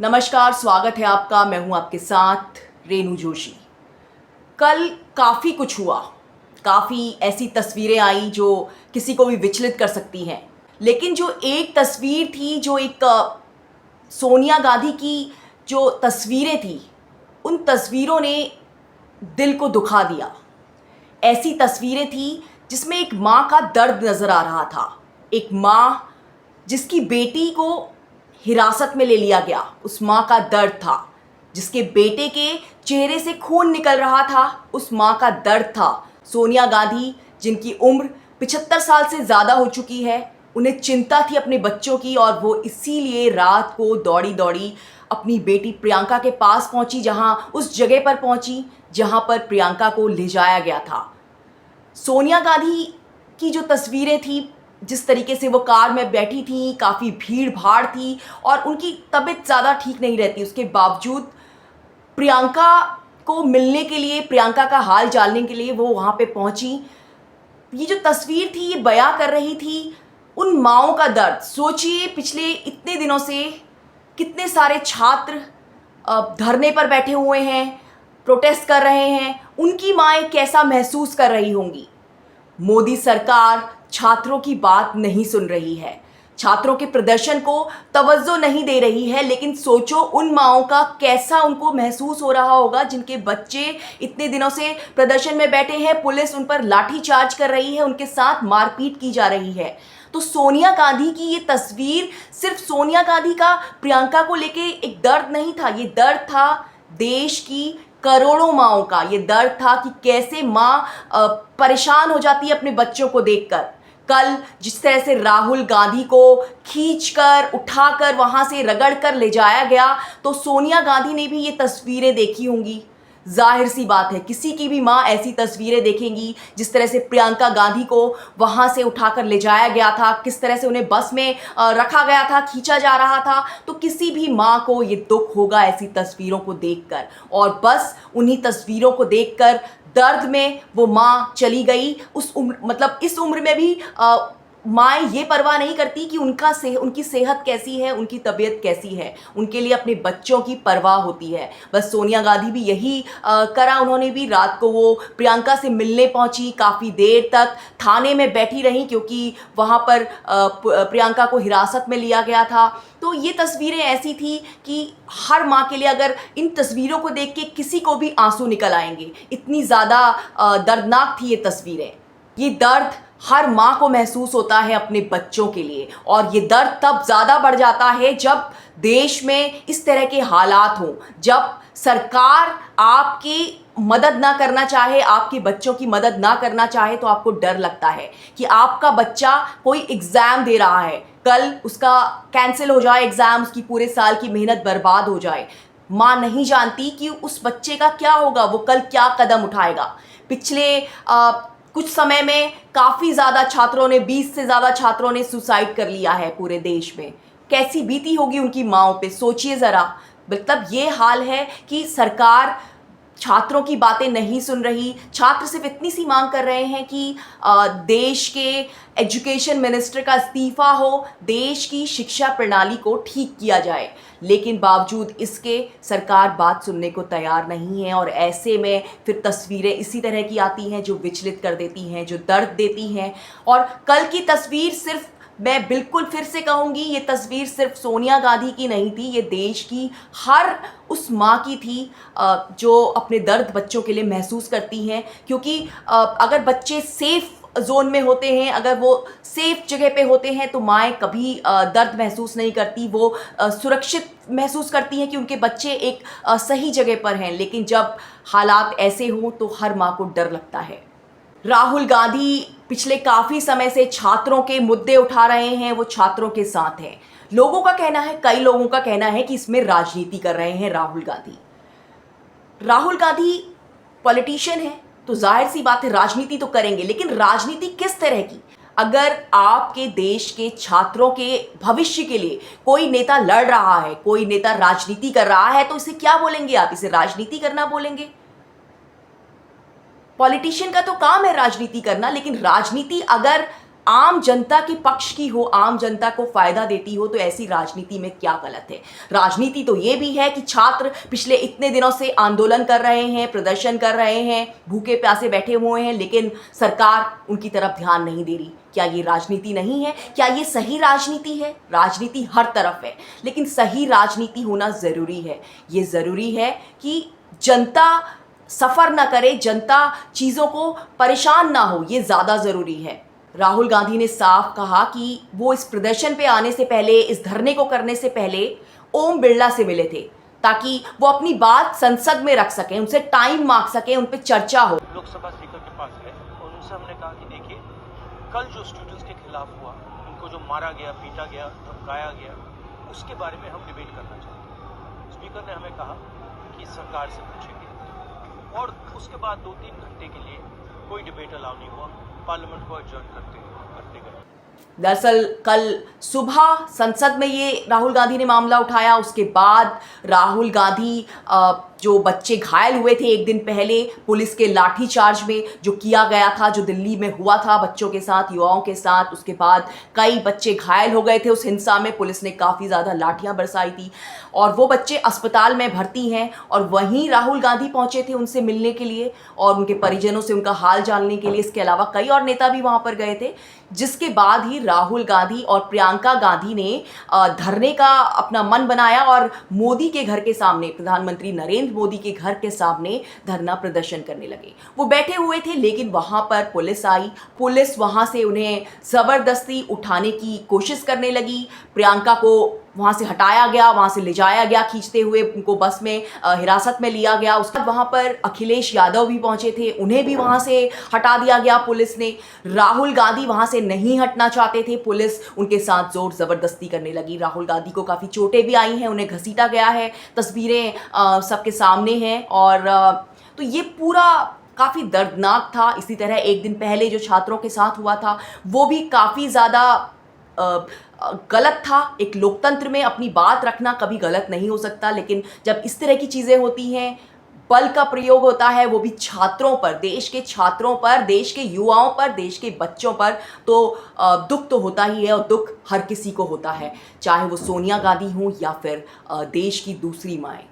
नमस्कार, स्वागत है आपका। मैं हूं आपके साथ रेनू जोशी। कल काफ़ी कुछ हुआ, काफ़ी ऐसी तस्वीरें आई जो किसी को भी विचलित कर सकती हैं। लेकिन जो एक तस्वीर थी, जो एक सोनिया गांधी की जो तस्वीरें थी, उन तस्वीरों ने दिल को दुखा दिया। ऐसी तस्वीरें थी जिसमें एक माँ का दर्द नज़र आ रहा था। एक माँ जिसकी बेटी को हिरासत में ले लिया गया, उस माँ का दर्द था। जिसके बेटे के चेहरे से खून निकल रहा था, उस माँ का दर्द था। सोनिया गांधी, जिनकी उम्र 75 साल से ज़्यादा हो चुकी है, उन्हें चिंता थी अपने बच्चों की और वो इसीलिए रात को दौड़ी दौड़ी अपनी बेटी प्रियंका के पास पहुंची, जहां उस जगह पर पहुंची जहां पर प्रियंका को ले जाया गया था। सोनिया गांधी की जो तस्वीरें थी, जिस तरीके से वो कार में बैठी थी, काफ़ी भीड़ भाड़ थी और उनकी तबीयत ज़्यादा ठीक नहीं रहती, उसके बावजूद प्रियंका को मिलने के लिए, प्रियंका का हाल जानने के लिए वो वहाँ पे पहुँची। ये जो तस्वीर थी, ये बयां कर रही थी उन माँओं का दर्द। सोचिए, पिछले इतने दिनों से कितने सारे छात्र धरने पर बैठे हुए हैं, प्रोटेस्ट कर रहे हैं, उनकी माएँ कैसा महसूस कर रही होंगी। मोदी सरकार छात्रों की बात नहीं सुन रही है, छात्रों के प्रदर्शन को तवज्जो नहीं दे रही है। लेकिन सोचो उन माँओं का कैसा उनको महसूस हो रहा होगा जिनके बच्चे इतने दिनों से प्रदर्शन में बैठे हैं, पुलिस उन पर लाठीचार्ज कर रही है, उनके साथ मारपीट की जा रही है। तो सोनिया गांधी की ये तस्वीर सिर्फ सोनिया गांधी का प्रियंका को लेके एक दर्द नहीं था, ये दर्द था देश की करोड़ों माँओं का। ये दर्द था कि कैसे माँ परेशान हो जाती है अपने बच्चों को देखकर। कल जिस तरह से राहुल गांधी को खींचकर, उठाकर, वहाँ से रगड़कर ले जाया गया, तो सोनिया गांधी ने भी ये तस्वीरें देखी होंगी। जाहिर सी बात है, किसी की भी माँ ऐसी तस्वीरें देखेंगी। जिस तरह से प्रियंका गांधी को वहाँ से उठाकर ले जाया गया था, किस तरह से उन्हें बस में रखा गया था, खींचा जा रहा था, तो किसी भी माँ को ये दुख होगा ऐसी तस्वीरों को देखकर। और बस उन्हीं तस्वीरों को देखकर दर्द में वो माँ चली गई। उस उम्र, मतलब इस उम्र में भी माएँ ये परवाह नहीं करती कि उनकी सेहत कैसी है, उनकी तबीयत कैसी है। उनके लिए अपने बच्चों की परवाह होती है। बस सोनिया गांधी भी यही करा। उन्होंने भी रात को वो प्रियंका से मिलने पहुंची, काफ़ी देर तक थाने में बैठी रहीं, क्योंकि वहाँ पर प्रियंका को हिरासत में लिया गया था। तो ये तस्वीरें ऐसी थी कि हर माँ के लिए, अगर इन तस्वीरों को देख के किसी को भी आंसू निकल आएंगे, इतनी ज़्यादा दर्दनाक थी ये तस्वीरें। ये दर्द हर माँ को महसूस होता है अपने बच्चों के लिए, और ये दर्द तब ज़्यादा बढ़ जाता है जब देश में इस तरह के हालात हों, जब सरकार आपकी मदद ना करना चाहे, आपके बच्चों की मदद ना करना चाहे। तो आपको डर लगता है कि आपका बच्चा कोई एग्ज़ाम दे रहा है, कल उसका कैंसिल हो जाए एग्ज़ाम, उसकी पूरे साल की मेहनत बर्बाद हो जाए। माँ नहीं जानती कि उस बच्चे का क्या होगा, वो कल क्या कदम उठाएगा। पिछले कुछ समय में काफ़ी ज़्यादा छात्रों ने, 20 से ज़्यादा छात्रों ने सुसाइड कर लिया है पूरे देश में। कैसी बीती होगी उनकी माँओं पे, सोचिए ज़रा। मतलब ये हाल है कि सरकार छात्रों की बातें नहीं सुन रही। छात्र सिर्फ इतनी सी मांग कर रहे हैं कि देश के एजुकेशन मिनिस्टर का इस्तीफा हो, देश की शिक्षा प्रणाली को ठीक किया जाए। लेकिन बावजूद इसके सरकार बात सुनने को तैयार नहीं है, और ऐसे में फिर तस्वीरें इसी तरह की आती हैं जो विचलित कर देती हैं, जो दर्द देती हैं। और कल की तस्वीर सिर्फ, मैं बिल्कुल फिर से कहूँगी, ये तस्वीर सिर्फ सोनिया गांधी की नहीं थी, ये देश की हर उस माँ की थी जो अपने दर्द बच्चों के लिए महसूस करती हैं। क्योंकि अगर बच्चे सेफ़ जोन में होते हैं, अगर वो सेफ़ जगह पे होते हैं, तो माएँ कभी दर्द महसूस नहीं करती। वो सुरक्षित महसूस करती हैं कि उनके बच्चे एक सही जगह पर हैं। लेकिन जब हालात ऐसे हों तो हर माँ को डर लगता है। राहुल गांधी पिछले काफ़ी समय से छात्रों के मुद्दे उठा रहे हैं, वो छात्रों के साथ हैं। लोगों का कहना है, कई लोगों का कहना है कि इसमें राजनीति कर रहे हैं राहुल गांधी। राहुल गांधी पॉलिटिशियन है, तो जाहिर सी बात है राजनीति तो करेंगे, लेकिन राजनीति किस तरह की? अगर आपके देश के छात्रों के भविष्य के लिए कोई नेता लड़ रहा है, कोई नेता राजनीति कर रहा है, तो इसे क्या बोलेंगे आप? इसे राजनीति करना बोलेंगे? पॉलिटिशियन का तो काम है राजनीति करना, लेकिन राजनीति अगर आम जनता के पक्ष की हो, आम जनता को फायदा देती हो, तो ऐसी राजनीति में क्या गलत है। राजनीति तो ये भी है कि छात्र पिछले इतने दिनों से आंदोलन कर रहे हैं, प्रदर्शन कर रहे हैं, भूखे प्यासे बैठे हुए हैं, लेकिन सरकार उनकी तरफ ध्यान नहीं दे रही। क्या ये राजनीति नहीं है? क्या ये सही राजनीति है? राजनीति हर तरफ है, लेकिन सही राजनीति होना जरूरी है। ये जरूरी है कि जनता सफर ना करे, जनता चीजों को परेशान ना हो, ये ज्यादा जरूरी है। राहुल गांधी ने साफ कहा कि वो इस प्रदर्शन पे आने से पहले, इस धरने को करने से पहले ओम बिरला से मिले थे, ताकि वो अपनी बात संसद में रख सकें, उनसे टाइम मांग सकें, उन पे चर्चा हो। लोकसभा स्पीकर के पास गए और उनसे हमने कहा कि देखिए, कल जो स्टूडेंट्स के खिलाफ हुआ, उनको जो मारा गया, पीटा गया, धमकाया गया, उसके बारे में हम डिबेट करना चाहते हैं। स्पीकर ने हमें कहा कि सरकार से पूछेंगे, और उसके बाद 2-3 घंटे के लिए कोई डिबेट अलाउ नहीं हुआ। पार्लियामेंट को एडजर्न करते गए। दरअसल कल सुबह संसद में ये राहुल गांधी ने मामला उठाया। उसके बाद राहुल गांधी जो बच्चे घायल हुए थे एक दिन पहले पुलिस के लाठीचार्ज में, जो किया गया था, जो दिल्ली में हुआ था बच्चों के साथ, युवाओं के साथ, उसके बाद कई बच्चे घायल हो गए थे उस हिंसा में। पुलिस ने काफ़ी ज़्यादा लाठियां बरसाई थी और वो बच्चे अस्पताल में भर्ती हैं, और वहीं राहुल गांधी पहुंचे थे उनसे मिलने के लिए और उनके परिजनों से उनका हाल जानने के लिए। इसके अलावा कई और नेता भी वहां पर गए थे, जिसके बाद ही राहुल गांधी और प्रियंका गांधी ने धरने का अपना मन बनाया और मोदी के घर के सामने, प्रधानमंत्री नरेंद्र मोदी के घर के सामने धरना प्रदर्शन करने लगे। वो बैठे हुए थे, लेकिन वहां पर पुलिस आई। पुलिस वहां से उन्हें जबरदस्ती उठाने की कोशिश करने लगी। प्रियंका को वहां से हटाया गया, वहां से ले जाया गया खींचते हुए, उनको बस में हिरासत में लिया गया। उसके बाद वहां पर अखिलेश यादव भी पहुंचे थे, उन्हें भी वहां से हटा दिया गया पुलिस ने। राहुल गांधी वहां से नहीं हटना चाहते थे, पुलिस उनके साथ जोर जबरदस्ती करने लगी। राहुल गांधी को काफ़ी चोटें भी आई हैं, उन्हें घसीटा गया है, तस्वीरें सबके सामने हैं। और तो ये पूरा काफ़ी दर्दनाक था। इसी तरह एक दिन पहले जो छात्रों के साथ हुआ था वो भी काफ़ी ज़्यादा गलत था। एक लोकतंत्र में अपनी बात रखना कभी गलत नहीं हो सकता, लेकिन जब इस तरह की चीज़ें होती हैं, बल का प्रयोग होता है, वो भी छात्रों पर, देश के छात्रों पर, देश के युवाओं पर, देश के बच्चों पर, तो दुख तो होता ही है, और दुख हर किसी को होता है, चाहे वो सोनिया गांधी हों या फिर देश की दूसरी माएँ।